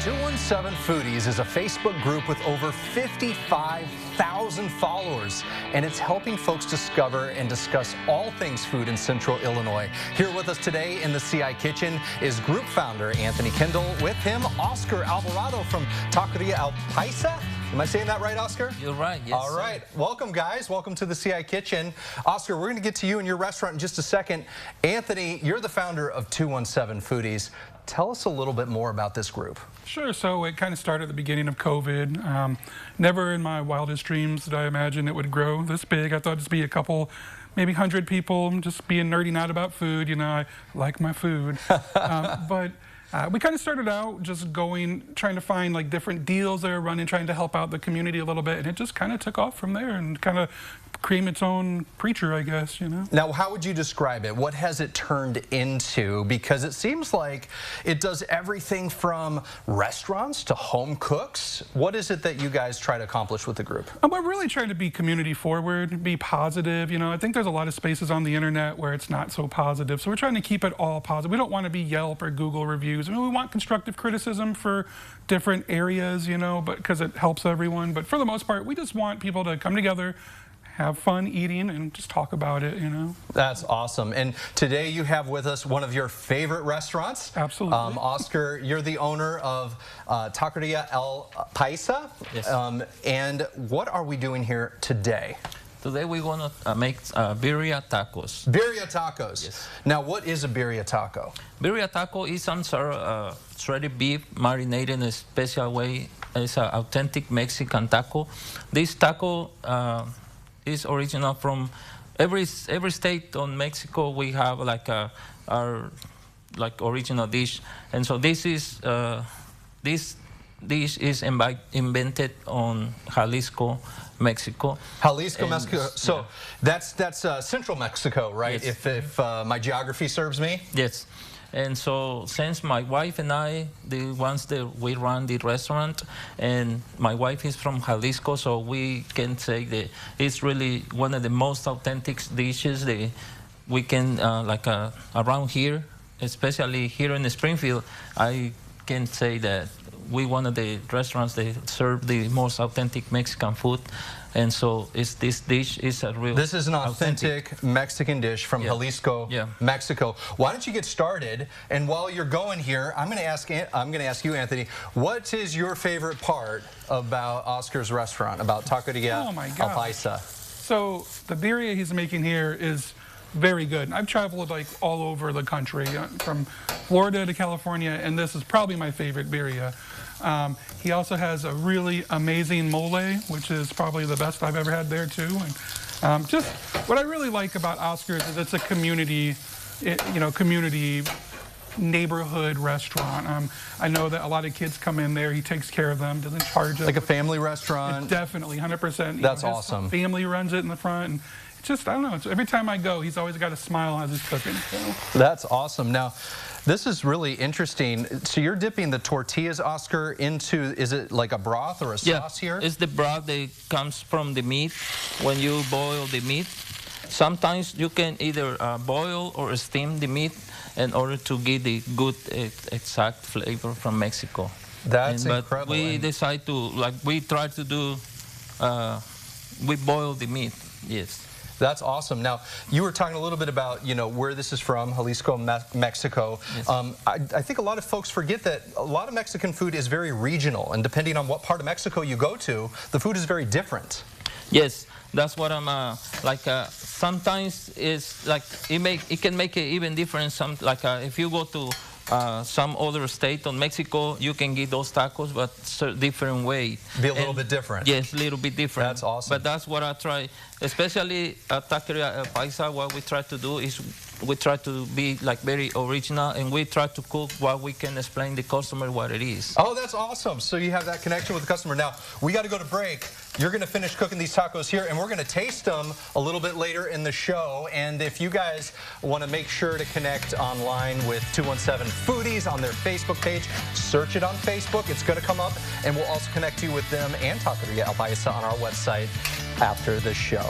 217 Foodies is a Facebook group with over 55,000 followers, and it's helping folks discover and discuss all things food in Central Illinois. Here with us today in the CI Kitchen is group founder Anthony Kendall. With him, Oscar Alvarado from Taqueria El Paisa. Am I saying that right, Oscar? You're right, yes. All right. Welcome, guys. Welcome to the CI Kitchen. Oscar, we're going to get to you and your restaurant in just a second. Anthony, you're the founder of 217 Foodies. Tell us a little bit more about this group. Sure. So it kind of started at the beginning of COVID. Never in my wildest dreams did I imagine it would grow this big. I thought it'd be a couple, maybe 100 people just being nerding out about food. You know, I like my food. But we kind of started out just trying to find like different deals that are running, trying to help out the community a little bit, and it just kind of took off from there and kind of cream its own preacher, I guess, you know. Now, how would you describe it? What has it turned into? Because it seems like it does everything from restaurants to home cooks. What is it that you guys try to accomplish with the group? We're really trying to be community forward, be positive. You know, I think there's a lot of spaces on the internet where it's not so positive, so we're trying to keep it all positive. We don't want to be Yelp or Google reviews. I mean, we want constructive criticism for different areas, you know, but because it helps everyone. But for the most part, we just want people to come together, have fun eating, and just talk about it, you know. That's awesome. And today you have with us one of your favorite restaurants. Absolutely. Oscar, you're the owner of Taqueria El Paisa. Yes. And what are we doing here today? Today we want to make Birria Tacos. Birria Tacos. Yes. Now, what is a Birria Taco? Birria Taco is some sort of shredded beef marinated in a special way. It's an authentic Mexican taco. This taco is original from every state on Mexico. We have like our original dish, and so this dish is invented on Jalisco, Mexico. Jalisco, and, Mexico. So yeah. that's Central Mexico, right? Yes. If my geography serves me. Yes. And so since my wife and I, the ones that we run the restaurant, and my wife is from Jalisco, so we can say that it's really one of the most authentic dishes that we can, around here, especially here in Springfield, I can say that we one of the restaurants that serve the most authentic Mexican food. And so this dish is a real. This is an authentic Mexican dish from Jalisco, Mexico. Why don't you get started? And while you're going here, I'm going to ask you, Anthony, what is your favorite part about Oscar's restaurant, about Taqueria El Paisa? So the birria he's making here is very good. I've traveled like all over the country, from Florida to California, and this is probably my favorite birria. He also has a really amazing mole, which is probably the best I've ever had there too. And just what I really like about Oscar is that it's a community, community neighborhood restaurant. I know that a lot of kids come in there. He takes care of them, doesn't charge them. Like a family restaurant. Definitely, 100%. That's awesome. Family runs it in the front. And it's just, I don't know, every time I go, he's always got a smile as he's cooking. So. That's awesome. Now, this is really interesting. So you're dipping the tortillas, Oscar, into, is it like a broth or a sauce here? It's the broth that comes from the meat when you boil the meat. Sometimes you can either boil or steam the meat in order to get the good, exact flavor from Mexico. That's incredible. But we decide to, we try to do, we boil the meat, yes. That's awesome. Now, you were talking a little bit about, where this is from, Jalisco, Mexico. Yes. I think a lot of folks forget that a lot of Mexican food is very regional, and depending on what part of Mexico you go to, the food is very different. Yes, that's what I'm sometimes it's like it can make it even different. If you go to some other state on Mexico, you can get those tacos, but different way. Be a little bit different. Yes, a little bit different. That's awesome. But that's what I try, especially at Taqueria El Paisa. What we try to do is we try to be very original, and we try to cook what we can explain the customer what it is. Oh, that's awesome. So you have that connection with the customer. Now, we got to go to break. You're going to finish cooking these tacos here, and we're going to taste them a little bit later in the show. And if you guys want to make sure to connect online with 217 Foodies on their Facebook page, search it on Facebook. It's going to come up, and we'll also connect you with them and Taqueria El Paisa on our website after the show.